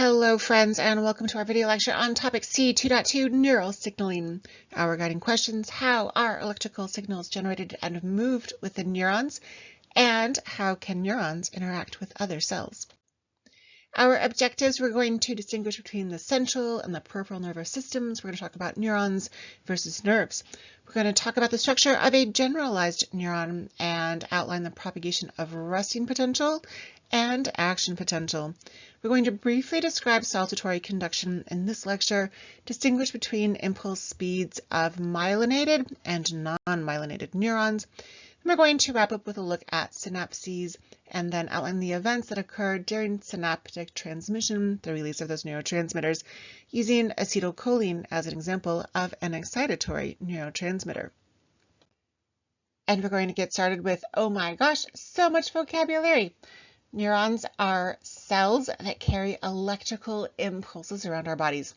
Hello friends, and welcome to our video lecture on topic C2.2 neural signaling. Our guiding questions: how are electrical signals generated and moved within neurons, and how can neurons interact with other cells? Our objectives: we're going to distinguish between the central and the peripheral nervous systems. We're going to talk about neurons versus nerves. We're going to talk about the structure of a generalized neuron and outline the propagation of resting potential and action potential. We're going to briefly describe saltatory conduction in this lecture, distinguish between impulse speeds of myelinated and non-myelinated neurons. And we're going to wrap up with a look at synapses and then outline the events that occur during synaptic transmission, the release of those neurotransmitters, using acetylcholine as an example of an excitatory neurotransmitter. And we're going to get started with, oh my gosh, so much vocabulary. Neurons are cells that carry electrical impulses around our bodies.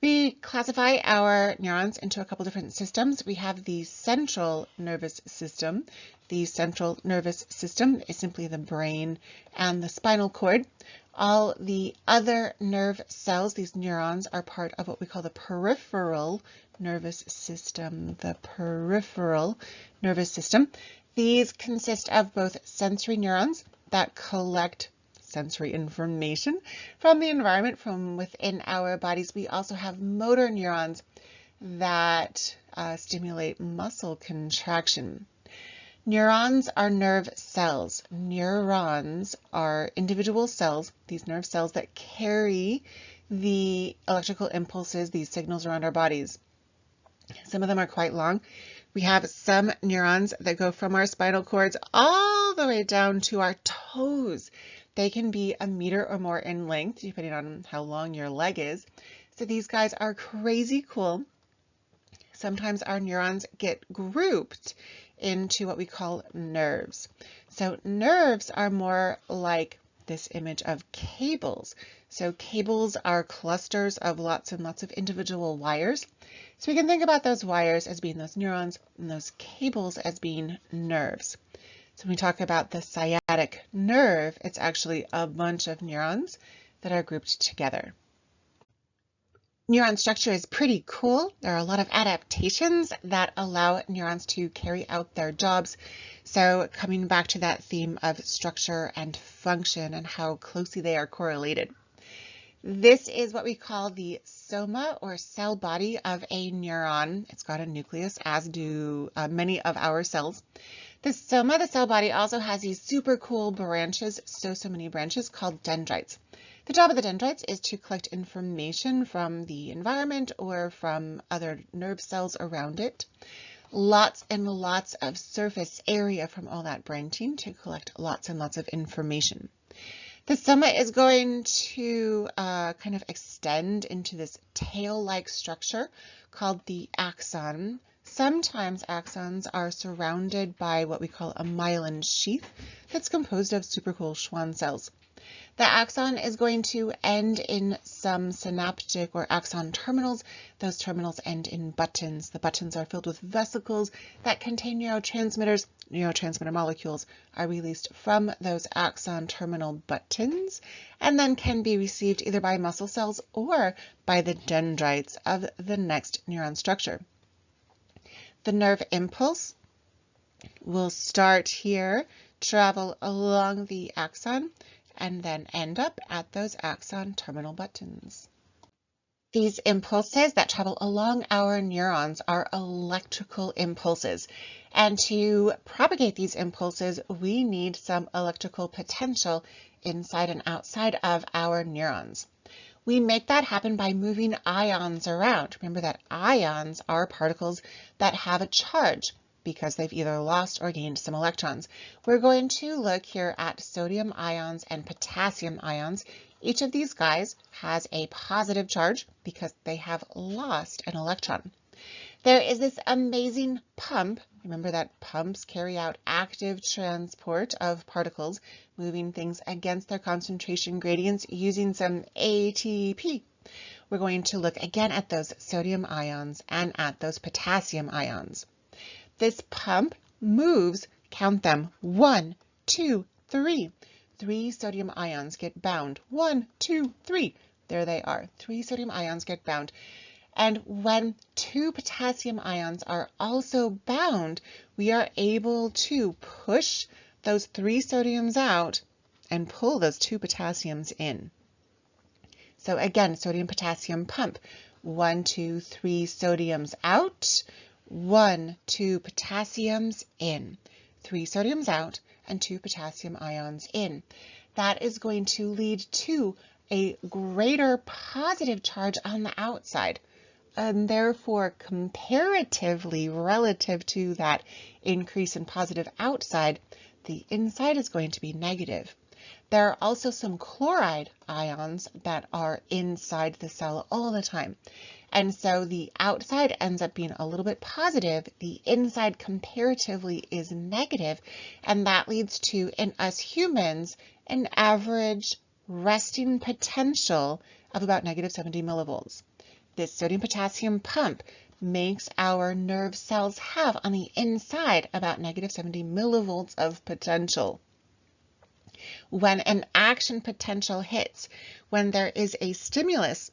We classify our neurons into a couple different systems. We have the central nervous system. The central nervous system is simply the brain and the spinal cord. All the other nerve cells, these neurons, are part of what we call the peripheral nervous system. The peripheral nervous system. These consist of both sensory neurons that collect sensory information from the environment, from within our bodies. We also have motor neurons that stimulate muscle contraction. Neurons are nerve cells. Neurons are individual cells, these nerve cells that carry the electrical impulses, these signals around our bodies. Some of them are quite long. We have some neurons that go from our spinal cords all the way down to our toes. They can be a meter or more in length, depending on how long your leg is. So these guys are crazy cool. Sometimes our neurons get grouped into what we call nerves. So nerves are more like this image of cables. So cables are clusters of lots and lots of individual wires. So we can think about those wires as being those neurons and those cables as being nerves. So when we talk about the sciatic nerve, it's actually a bunch of neurons that are grouped together. Neuron structure is pretty cool. There are a lot of adaptations that allow neurons to carry out their jobs. So coming back to that theme of structure and function and how closely they are correlated. This is what we call the soma or cell body of a neuron. It's got a nucleus, as do many of our cells. The soma, the cell body, also has these super cool branches, so many branches, called dendrites. The job of the dendrites is to collect information from the environment or from other nerve cells around it. Lots and lots of surface area from all that branching to collect lots and lots of information. The soma is going to kind of extend into this tail-like structure called the axon. Sometimes axons are surrounded by what we call a myelin sheath that's composed of super cool Schwann cells. The axon is going to end in some synaptic or axon terminals. Those terminals end in buttons. The buttons are filled with vesicles that contain neurotransmitters. Neurotransmitter molecules are released from those axon terminal buttons and then can be received either by muscle cells or by the dendrites of the next neuron structure. The nerve impulse will start here, travel along the axon, and then end up at those axon terminal buttons. These impulses that travel along our neurons are electrical impulses. And to propagate these impulses, we need some electrical potential inside and outside of our neurons. We make that happen by moving ions around. Remember that ions are particles that have a charge, because they've either lost or gained some electrons. We're going to look here at sodium ions and potassium ions. Each of these guys has a positive charge because they have lost an electron. There is this amazing pump. Remember that pumps carry out active transport of particles, moving things against their concentration gradients using some ATP. We're going to look again at those sodium ions and at those potassium ions. This pump moves, count them, 1, 2, 3. 3 sodium ions get bound, 1, 2, 3, There they are. 3 sodium ions get bound. And when 2 potassium ions are also bound, we are able to push those 3 sodiums out and pull those 2 potassiums in. So again, sodium-potassium pump. 1, 2, 3 sodiums out, 1, 2 potassiums in. 3 sodiums out and 2 potassium ions in. That is going to lead to a greater positive charge on the outside. And therefore, comparatively, relative to that increase in positive outside, the inside is going to be negative. There are also some chloride ions that are inside the cell all the time. And so the outside ends up being a little bit positive, the inside comparatively is negative, and that leads to, in us humans, an average resting potential of about negative 70 millivolts. This sodium-potassium pump makes our nerve cells have on the inside about negative 70 millivolts of potential. When an action potential hits, when there is a stimulus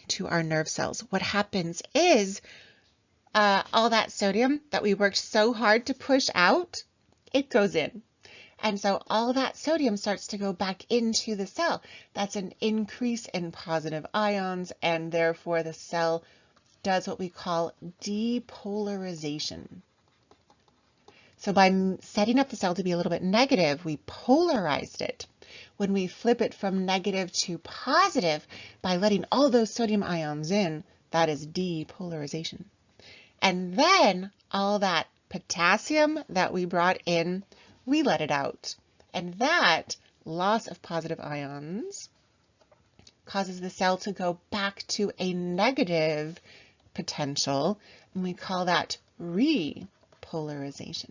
to our nerve cells, what happens is all that sodium that we worked so hard to push out, it goes in. And so all that sodium starts to go back into the cell. That's an increase in positive ions, and therefore the cell does what we call depolarization. So by setting up the cell to be a little bit negative, we polarized it. When we flip it from negative to positive, by letting all those sodium ions in, that is depolarization. And then all that potassium that we brought in, we let it out. And that loss of positive ions causes the cell to go back to a negative potential, and we call that repolarization.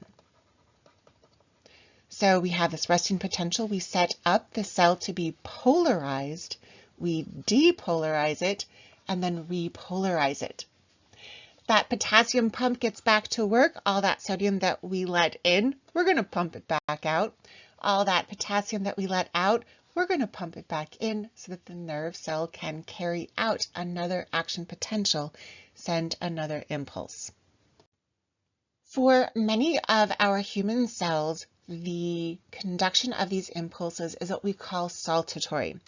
So we have this resting potential. We set up the cell to be polarized. We depolarize it and then repolarize it. That potassium pump gets back to work. All that sodium that we let in, we're going to pump it back out. All that potassium that we let out, we're going to pump it back in so that the nerve cell can carry out another action potential, send another impulse. For many of our human cells, the conduction of these impulses is what we call saltatory.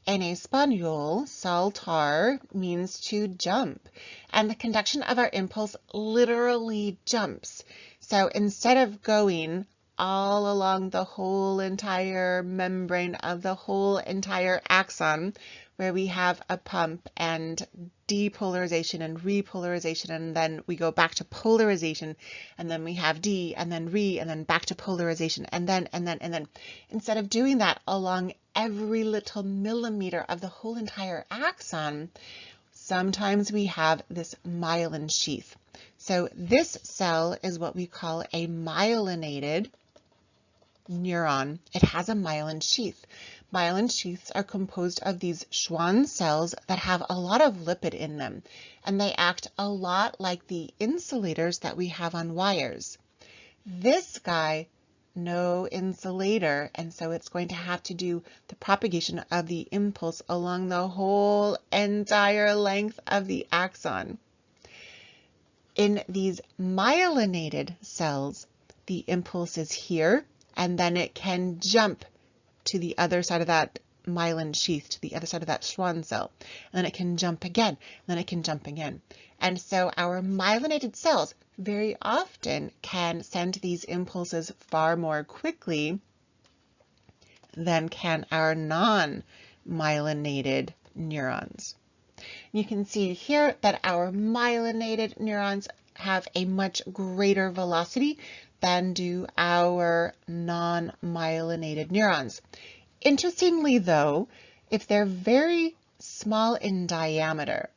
In Espanol, saltar means to jump, and the conduction of our impulse literally jumps. So instead of going all along the whole entire membrane of the whole entire axon, where we have a pump and depolarization and repolarization, and then we go back to polarization, and then we have D, and then re, and then back to polarization, and then. Instead of doing that along every little millimeter of the whole entire axon, sometimes we have this myelin sheath. So this cell is what we call a myelinated neuron. It has a myelin sheath. Myelin sheaths are composed of these Schwann cells that have a lot of lipid in them, and they act a lot like the insulators that we have on wires. This guy, no insulator, and so it's going to have to do the propagation of the impulse along the whole entire length of the axon. In these myelinated cells, the impulse is here, and then it can jump to the other side of that myelin sheath, to the other side of that Schwann cell. And then it can jump again, and then it can jump again. And so our myelinated cells very often can send these impulses far more quickly than can our non-myelinated neurons. You can see here that our myelinated neurons have a much greater velocity than do our non-myelinated neurons. Interestingly though, if they're very small in diameter,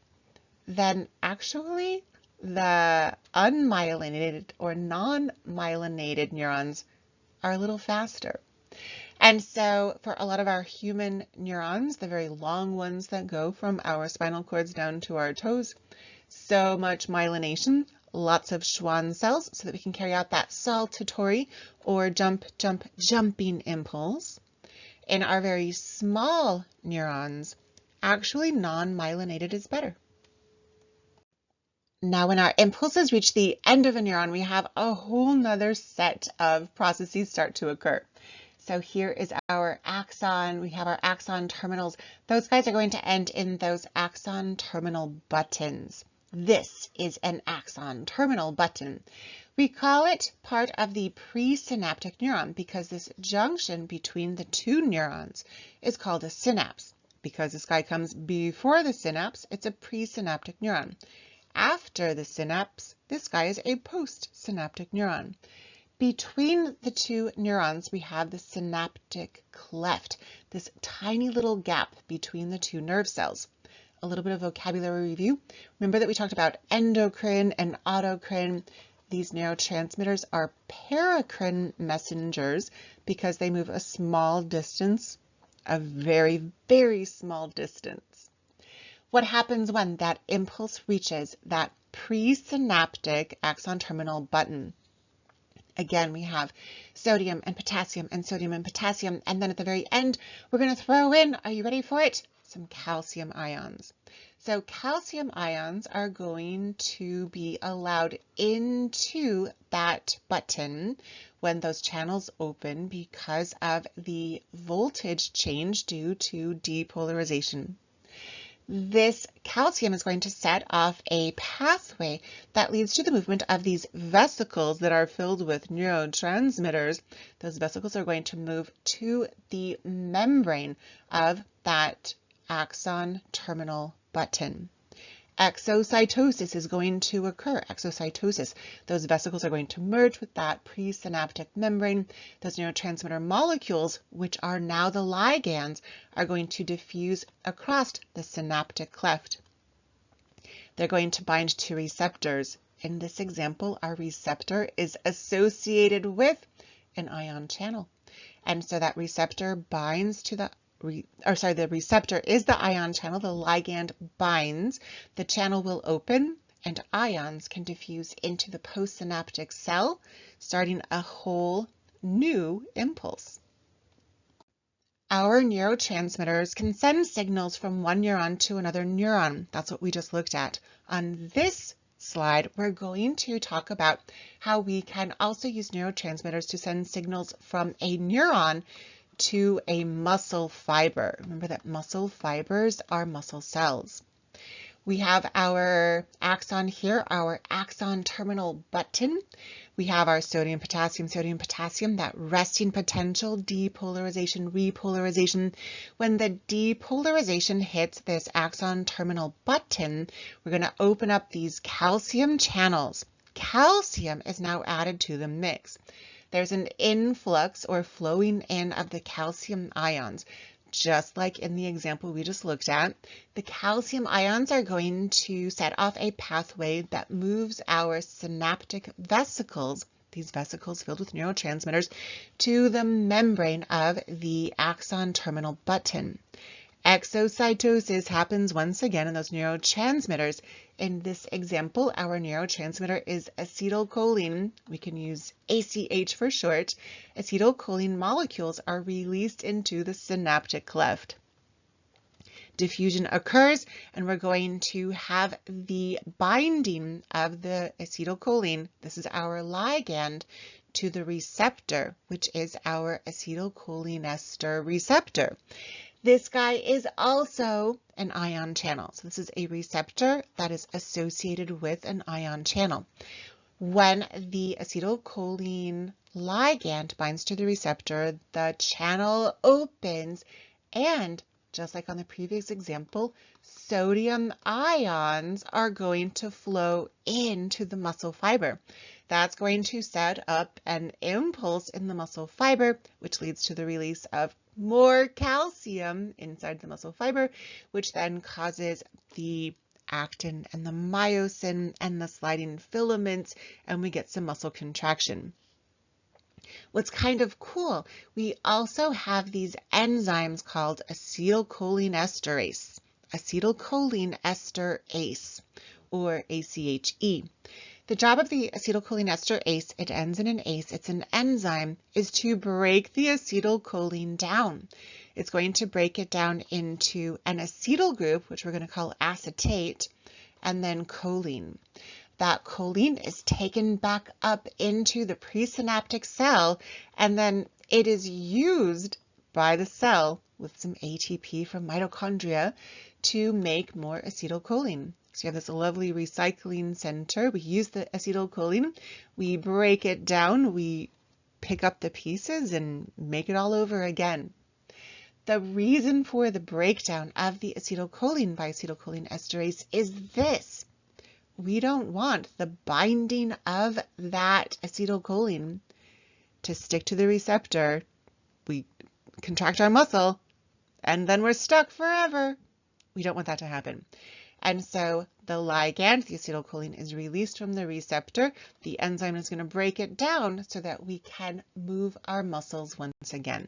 then actually the unmyelinated or non-myelinated neurons are a little faster. And so for a lot of our human neurons, the very long ones that go from our spinal cords down to our toes, so much myelination, lots of Schwann cells so that we can carry out that saltatory or jumping impulse. In our very small neurons, Actually, non-myelinated is better. Now, when our impulses reach the end of a neuron, we have a whole nother set of processes start to occur. So here is our axon. We have our axon terminals. Those guys are going to end in those axon terminal buttons. This is an axon terminal button. We call it part of the presynaptic neuron because this junction between the two neurons is called a synapse. Because this guy comes before the synapse, it's a presynaptic neuron. After the synapse, this guy is a postsynaptic neuron. Between the two neurons, we have the synaptic cleft, this tiny little gap between the two nerve cells. A little bit of vocabulary review. Remember that we talked about endocrine and autocrine. These neurotransmitters are paracrine messengers because they move a small distance, a very, very small distance. What happens when that impulse reaches that presynaptic axon terminal button? Again, we have sodium and potassium and sodium and potassium. And then at the very end, we're going to throw in, are you ready for it? Some calcium ions. So calcium ions are going to be allowed into that button when those channels open because of the voltage change due to depolarization. This calcium is going to set off a pathway that leads to the movement of these vesicles that are filled with neurotransmitters. Those vesicles are going to move to the membrane of that axon terminal button. Exocytosis is going to occur. Exocytosis. Those vesicles are going to merge with that presynaptic membrane. Those neurotransmitter molecules, which are now the ligands, are going to diffuse across the synaptic cleft. They're going to bind to receptors. In this example, our receptor is associated with an ion channel. And so that receptor binds to the receptor is the ion channel. The ligand binds. The channel will open and ions can diffuse into the postsynaptic cell, starting a whole new impulse. Our neurotransmitters can send signals from one neuron to another neuron. That's what we just looked at. On this slide, we're going to talk about how we can also use neurotransmitters to send signals from a neuron to a muscle fiber. Remember that muscle fibers are muscle cells. We have our axon here, our axon terminal button. We have our sodium, potassium, that resting potential, depolarization, repolarization. When the depolarization hits this axon terminal button, we're going to open up these calcium channels. Calcium is now added to the mix. There's an influx or flowing in of the calcium ions. Just like in the example we just looked at, the calcium ions are going to set off a pathway that moves our synaptic vesicles, these vesicles filled with neurotransmitters, to the membrane of the axon terminal button. Exocytosis happens once again in those neurotransmitters. In this example, our neurotransmitter is acetylcholine. We can use ACH for short. Acetylcholine molecules are released into the synaptic cleft. Diffusion occurs, and we're going to have the binding of the acetylcholine. This is our ligand to the receptor, which is our acetylcholinester receptor. This guy is also an ion channel. So this is a receptor that is associated with an ion channel. When the acetylcholine ligand binds to the receptor, the channel opens, and just like on the previous example, sodium ions are going to flow into the muscle fiber. That's going to set up an impulse in the muscle fiber, which leads to the release of more calcium inside the muscle fiber, which then causes the actin and the myosin and the sliding filaments, and we get some muscle contraction. What's kind of cool, we also have these enzymes called acetylcholinesterase, or ACHE. The job of the acetylcholinesterase, it ends in an ACE, it's an enzyme, is to break the acetylcholine down. It's going to break it down into an acetyl group, which we're going to call acetate, and then choline. That choline is taken back up into the presynaptic cell, and then it is used by the cell with some ATP from mitochondria to make more acetylcholine. So you have this lovely recycling center. We use the acetylcholine, we break it down, we pick up the pieces and make it all over again. The reason for the breakdown of the acetylcholine by acetylcholine esterase is this. We don't want the binding of that acetylcholine to stick to the receptor. We contract our muscle and then we're stuck forever. We don't want that to happen. And so the ligand, the acetylcholine, is released from the receptor. The enzyme is going to break it down so that we can move our muscles once again.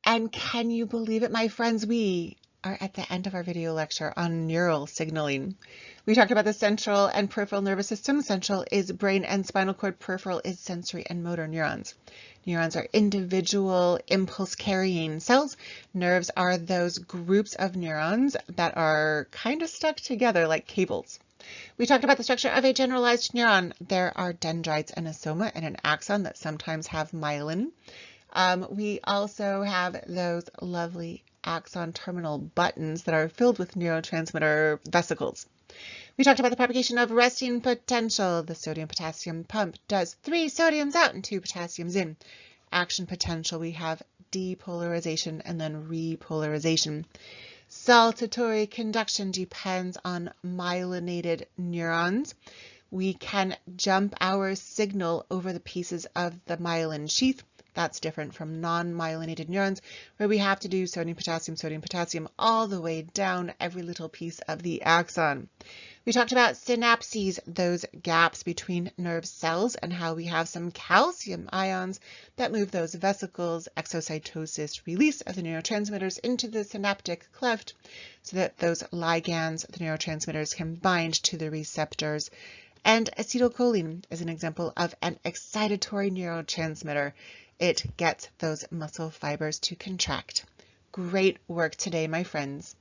And can you believe it, my friends? We are at the end of our video lecture on neural signaling. We talked about the central and peripheral nervous system. Central is brain and spinal cord. Peripheral is sensory and motor neurons. Neurons are individual impulse-carrying cells. Nerves are those groups of neurons that are kind of stuck together like cables. We talked about the structure of a generalized neuron. There are dendrites and a soma and an axon that sometimes have myelin. We also have those lovely axon terminal buttons that are filled with neurotransmitter vesicles. We talked about the propagation of resting potential. The sodium-potassium pump does 3 sodiums out and 2 potassiums in. Action potential, we have depolarization and then repolarization. Saltatory conduction depends on myelinated neurons. We can jump our signal over the pieces of the myelin sheath. That's different from non-myelinated neurons, where we have to do sodium, potassium, all the way down every little piece of the axon. We talked about synapses, those gaps between nerve cells, and how we have some calcium ions that move those vesicles, exocytosis, release of the neurotransmitters into the synaptic cleft so that those ligands, the neurotransmitters, can bind to the receptors. And acetylcholine is an example of an excitatory neurotransmitter. It gets those muscle fibers to contract. Great work today, my friends.